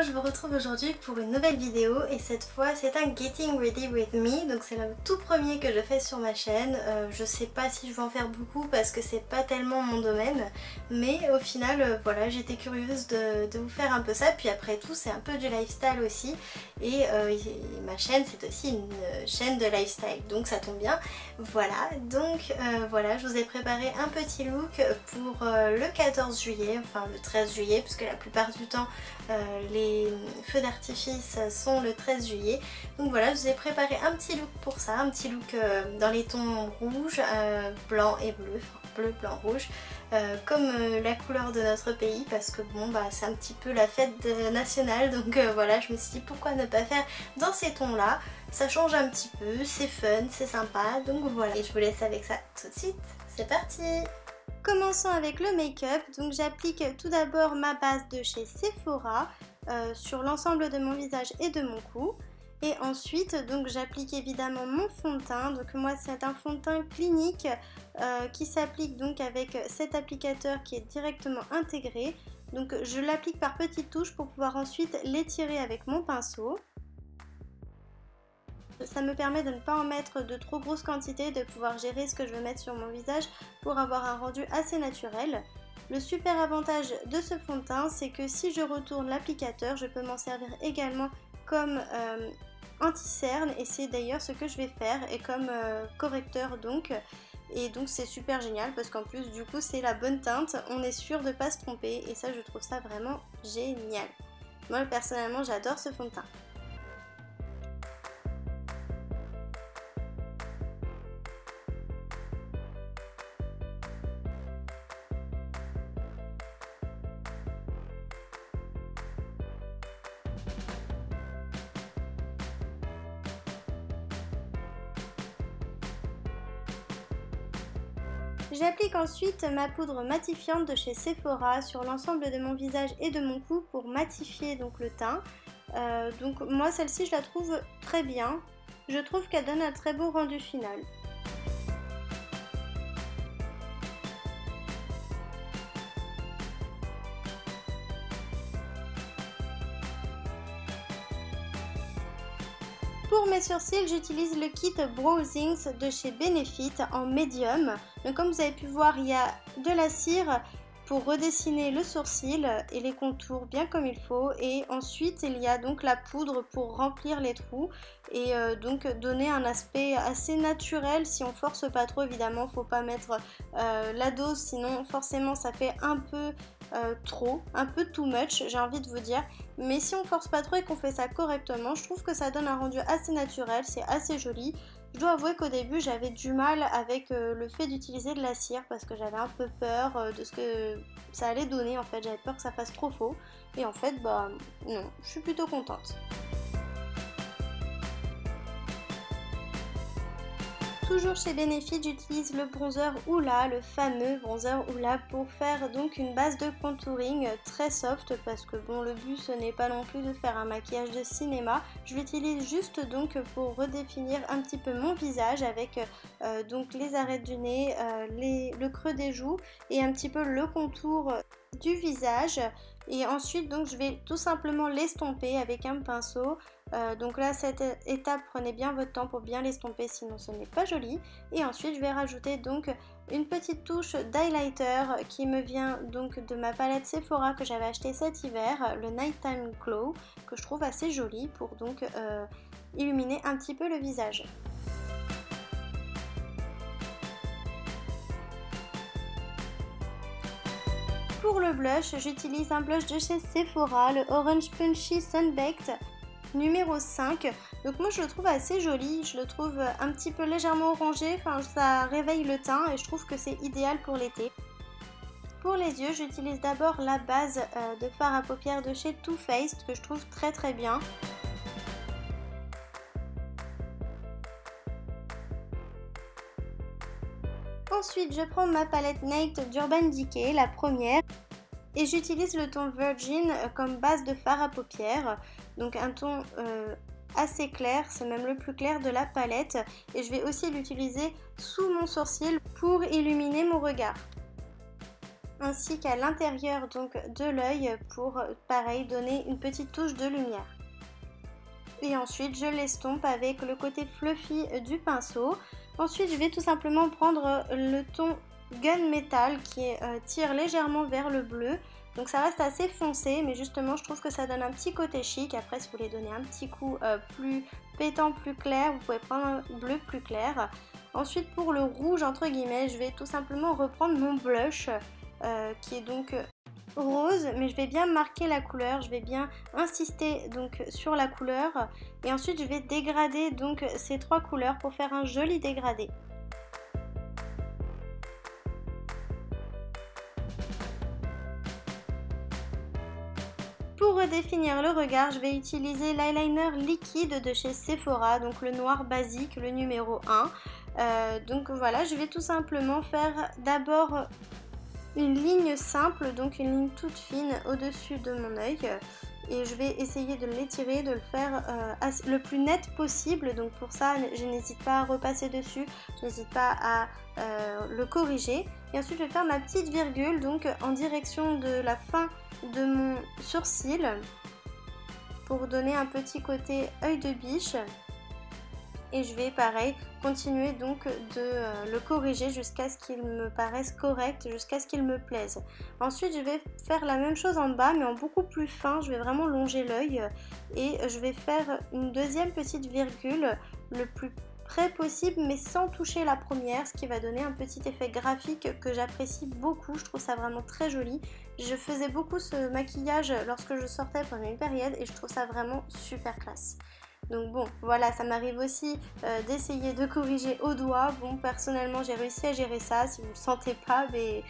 Hello, je vous retrouve aujourd'hui pour une nouvelle vidéo et cette fois c'est un Getting Ready With Me, donc c'est le tout premier que je fais sur ma chaîne. Je sais pas si je vais en faire beaucoup parce que c'est pas tellement mon domaine, mais au final voilà, j'étais curieuse de vous faire un peu ça, puis après tout c'est un peu du lifestyle aussi et ma chaîne c'est aussi une chaîne de lifestyle, donc ça tombe bien. Voilà, donc voilà, je vous ai préparé un petit look pour le 14 juillet, enfin le 13 juillet, puisque la plupart du temps les feux d'artifice sont le 13 juillet. Donc voilà, je vous ai préparé un petit look pour ça, un petit look dans les tons rouge, blanc et bleu, enfin bleu, blanc, rouge, comme la couleur de notre pays, parce que bon bah c'est un petit peu la fête nationale, donc voilà, je me suis dit pourquoi ne pas faire dans ces tons là, ça change un petit peu, c'est fun, c'est sympa, donc voilà, et je vous laisse avec ça tout de suite, c'est parti. Commençons avec le make-up. Donc j'applique tout d'abord ma base de chez Sephora sur l'ensemble de mon visage et de mon cou. Et ensuite donc j'applique évidemment mon fond de teint. Donc moi c'est un fond de teint clinique qui s'applique donc avec cet applicateur qui est directement intégré. Donc je l'applique par petites touches pour pouvoir ensuite l'étirer avec mon pinceau. Ça me permet de ne pas en mettre de trop grosses quantités, de pouvoir gérer ce que je veux mettre sur mon visage pour avoir un rendu assez naturel. Le super avantage de ce fond de teint, c'est que si je retourne l'applicateur, je peux m'en servir également comme anti-cerne, et c'est d'ailleurs ce que je vais faire, et comme correcteur donc. Et donc c'est super génial parce qu'en plus du coup c'est la bonne teinte, on est sûr de ne pas se tromper, et ça je trouve ça vraiment génial. Moi personnellement j'adore ce fond de teint. J'applique ensuite ma poudre matifiante de chez Sephora sur l'ensemble de mon visage et de mon cou pour matifier donc le teint. Donc moi celle-ci je la trouve très bien, je trouve qu'elle donne un très beau rendu final. Pour mes sourcils, j'utilise le kit Browsings de chez Benefit en médium. Donc comme vous avez pu voir, il y a de la cire pour redessiner le sourcil et les contours bien comme il faut. Et ensuite, il y a donc la poudre pour remplir les trous et donc donner un aspect assez naturel. Si on force pas trop, évidemment, faut pas mettre la dose, sinon forcément ça fait un peu trop, un peu too much, j'ai envie de vous dire. Mais si on force pas trop et qu'on fait ça correctement, je trouve que ça donne un rendu assez naturel, c'est assez joli. Je dois avouer qu'au début j'avais du mal avec le fait d'utiliser de la cire parce que j'avais un peu peur de ce que ça allait donner en fait, j'avais peur que ça fasse trop faux. Et en fait bah non, je suis plutôt contente. Toujours chez Benefit, j'utilise le bronzer Hoola, le fameux bronzer Hoola, pour faire donc une base de contouring très soft parce que bon, le but ce n'est pas non plus de faire un maquillage de cinéma. Je l'utilise juste donc pour redéfinir un petit peu mon visage avec donc les arêtes du nez, le creux des joues et un petit peu le contour du visage. Et ensuite donc je vais tout simplement l'estomper avec un pinceau. Donc là cette étape, prenez bien votre temps pour bien l'estomper, sinon ce n'est pas joli. Et ensuite je vais rajouter donc une petite touche d'highlighter qui me vient donc de ma palette Sephora que j'avais acheté cet hiver, le Nighttime Glow, que je trouve assez joli pour donc illuminer un petit peu le visage. Pour le blush, j'utilise un blush de chez Sephora, le Orange Punchy Sunbaked numéro 5. Donc moi je le trouve assez joli, je le trouve un petit peu légèrement orangé, enfin ça réveille le teint et je trouve que c'est idéal pour l'été. Pour les yeux, j'utilise d'abord la base de fard à paupières de chez Too Faced que je trouve très très bien. Ensuite je prends ma palette Naked d'Urban Decay, la première. Et j'utilise le ton Virgin comme base de fard à paupières, donc un ton assez clair, c'est même le plus clair de la palette, et je vais aussi l'utiliser sous mon sourcil pour illuminer mon regard. ainsi qu'à l'intérieur donc de l'œil pour pareil donner une petite touche de lumière. Et ensuite je l'estompe avec le côté fluffy du pinceau. Ensuite je vais tout simplement prendre le ton Gunmetal qui tire légèrement vers le bleu. Donc ça reste assez foncé, mais justement je trouve que ça donne un petit côté chic. Après si vous voulez donner un petit coup plus pétant, plus clair, vous pouvez prendre un bleu plus clair. Ensuite pour le rouge entre guillemets, je vais tout simplement reprendre mon blush qui est donc rose, mais je vais bien marquer la couleur, je vais bien insister donc sur la couleur et ensuite je vais dégrader donc ces trois couleurs pour faire un joli dégradé. Pour redéfinir le regard, je vais utiliser l'eyeliner liquide de chez Sephora, donc le noir basique, le numéro 1. Donc voilà, je vais tout simplement faire d'abord une ligne simple, donc une ligne toute fine au-dessus de mon œil. Et je vais essayer de l'étirer, de le faire le plus net possible. Donc pour ça, je n'hésite pas à repasser dessus, je n'hésite pas à le corriger. Et ensuite, je vais faire ma petite virgule, donc en direction de la fin de mon sourcil pour donner un petit côté œil de biche. Et je vais pareil continuer donc de le corriger jusqu'à ce qu'il me paraisse correct, jusqu'à ce qu'il me plaise. Ensuite je vais faire la même chose en bas mais en beaucoup plus fin, je vais vraiment longer l'œil et je vais faire une deuxième petite virgule le plus près possible mais sans toucher la première, ce qui va donner un petit effet graphique que j'apprécie beaucoup, je trouve ça vraiment très joli. Je faisais beaucoup ce maquillage lorsque je sortais pendant une période et je trouve ça vraiment super classe. Donc bon, voilà, ça m'arrive aussi d'essayer de corriger au doigt. Bon, personnellement, j'ai réussi à gérer ça. Si vous ne le sentez pas, mais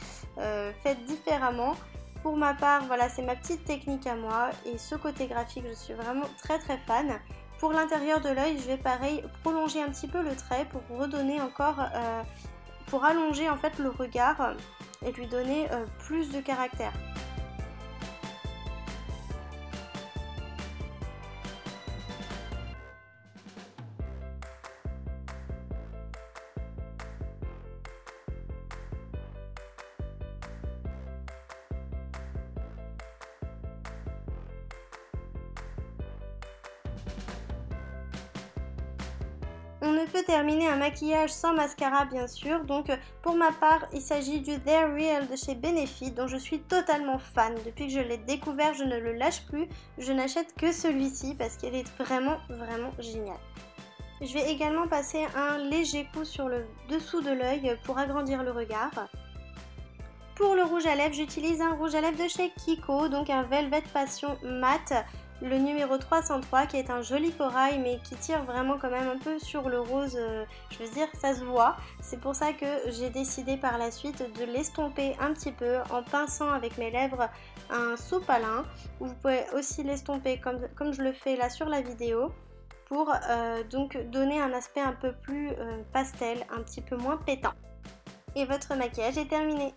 faites différemment. Pour ma part, voilà, c'est ma petite technique à moi. Et ce côté graphique, je suis vraiment très fan. Pour l'intérieur de l'œil, je vais pareil prolonger un petit peu le trait pour redonner encore, pour allonger en fait le regard et lui donner plus de caractère. On ne peut terminer un maquillage sans mascara bien sûr, donc pour ma part il s'agit du They're Real de chez Benefit dont je suis totalement fan. Depuis que je l'ai découvert je ne le lâche plus, je n'achète que celui-ci parce qu'il est vraiment génial. Je vais également passer un léger coup sur le dessous de l'œil pour agrandir le regard. Pour le rouge à lèvres, j'utilise un rouge à lèvres de chez Kiko, donc un Velvet Passion mat. Le numéro 303 qui est un joli corail mais qui tire vraiment quand même un peu sur le rose, je veux dire ça se voit. C'est pour ça que j'ai décidé par la suite de l'estomper un petit peu en pinçant avec mes lèvres un sopalin. Vous pouvez aussi l'estomper comme je le fais là sur la vidéo pour donc donner un aspect un peu plus pastel, un petit peu moins pétant. Et votre maquillage est terminé.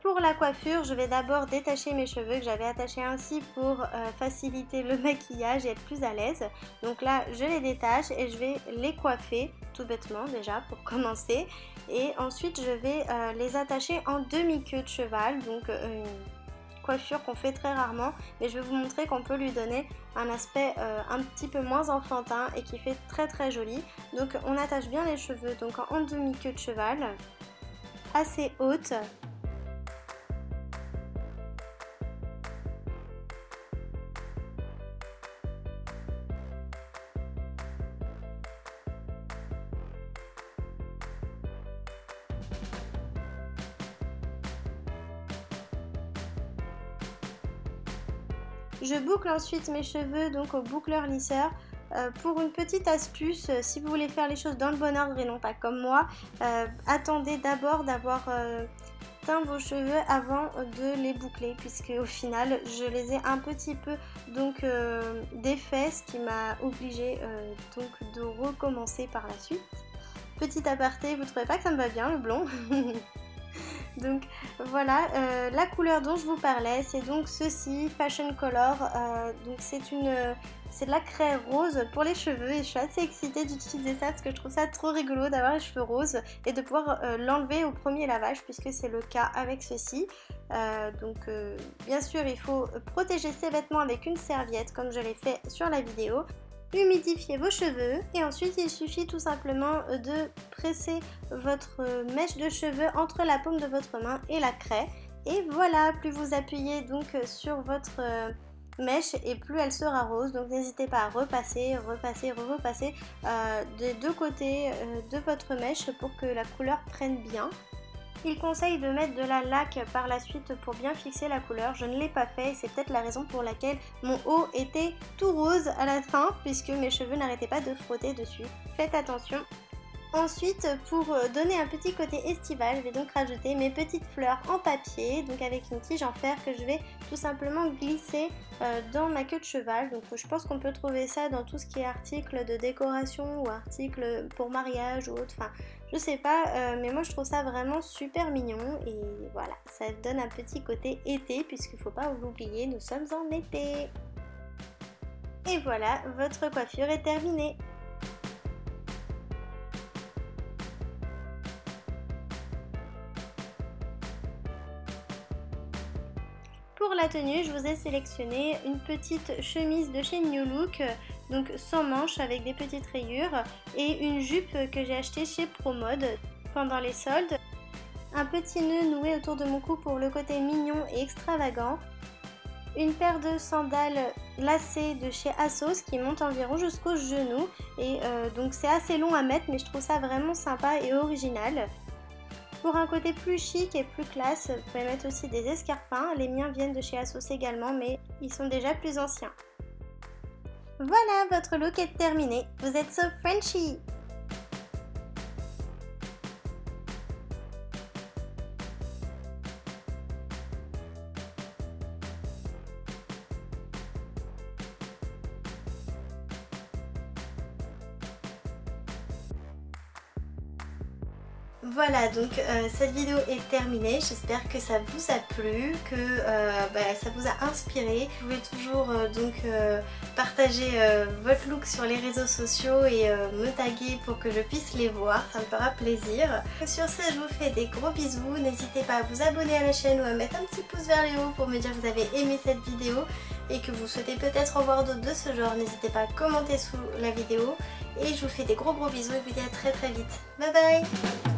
Pour la coiffure, je vais d'abord détacher mes cheveux que j'avais attachés ainsi pour faciliter le maquillage et être plus à l'aise. Donc là, je les détache et je vais les coiffer tout bêtement déjà pour commencer. Et ensuite, je vais les attacher en demi-queue de cheval, donc une coiffure qu'on fait très rarement. Mais je vais vous montrer qu'on peut lui donner un aspect un petit peu moins enfantin et qui fait très joli. Donc on attache bien les cheveux donc en demi-queue de cheval, assez haute. Je boucle ensuite mes cheveux donc au boucleur lisseur. Pour une petite astuce, si vous voulez faire les choses dans le bon ordre et non pas comme moi, attendez d'abord d'avoir teint vos cheveux avant de les boucler, puisque au final je les ai un petit peu donc défaits, ce qui m'a obligée donc de recommencer par la suite. Petit aparté, vous trouvez pas que ça me va bien le blond? Donc voilà, la couleur dont je vous parlais, c'est donc ceci, Fashion Color. Donc c'est de la craie rose pour les cheveux et je suis assez excitée d'utiliser ça parce que je trouve ça trop rigolo d'avoir les cheveux roses et de pouvoir l'enlever au premier lavage puisque c'est le cas avec ceci. Bien sûr il faut protéger ses vêtements avec une serviette comme je l'ai fait sur la vidéo. Humidifiez vos cheveux et ensuite il suffit tout simplement de presser votre mèche de cheveux entre la paume de votre main et la craie et voilà, plus vous appuyez donc sur votre mèche et plus elle sera rose, donc n'hésitez pas à repasser des deux côtés de votre mèche pour que la couleur prenne bien. Il conseille de mettre de la laque par la suite pour bien fixer la couleur. Je ne l'ai pas fait et c'est peut-être la raison pour laquelle mon haut était tout rose à la fin puisque mes cheveux n'arrêtaient pas de frotter dessus. Faites attention. Ensuite, pour donner un petit côté estival, je vais donc rajouter mes petites fleurs en papier, donc avec une tige en fer que je vais tout simplement glisser dans ma queue de cheval. Donc je pense qu'on peut trouver ça dans tout ce qui est article de décoration ou article pour mariage ou autre, enfin je sais pas, mais moi je trouve ça vraiment super mignon et voilà, ça donne un petit côté été puisqu'il ne faut pas l'oublier, nous sommes en été. Et voilà, votre coiffure est terminée. Pour la tenue, je vous ai sélectionné une petite chemise de chez New Look, donc sans manches avec des petites rayures, et une jupe que j'ai achetée chez ProMode pendant les soldes. Un petit nœud noué autour de mon cou pour le côté mignon et extravagant. Une paire de sandales lacées de chez ASOS qui montent environ jusqu'au genou, et donc c'est assez long à mettre mais je trouve ça vraiment sympa et original. Pour un côté plus chic et plus classe, vous pouvez mettre aussi des escarpins. Les miens viennent de chez ASOS également, mais ils sont déjà plus anciens. Voilà, votre look est terminé. Vous êtes so Frenchy! Voilà, donc cette vidéo est terminée, j'espère que ça vous a plu, que ça vous a inspiré. Vous pouvez toujours partager votre look sur les réseaux sociaux et me taguer pour que je puisse les voir, ça me fera plaisir. Sur ce, je vous fais des gros bisous, n'hésitez pas à vous abonner à la chaîne ou à mettre un petit pouce vers le haut pour me dire que vous avez aimé cette vidéo et que vous souhaitez peut-être en voir d'autres de ce genre. N'hésitez pas à commenter sous la vidéo et je vous fais des gros bisous et vous dis à très vite. Bye bye!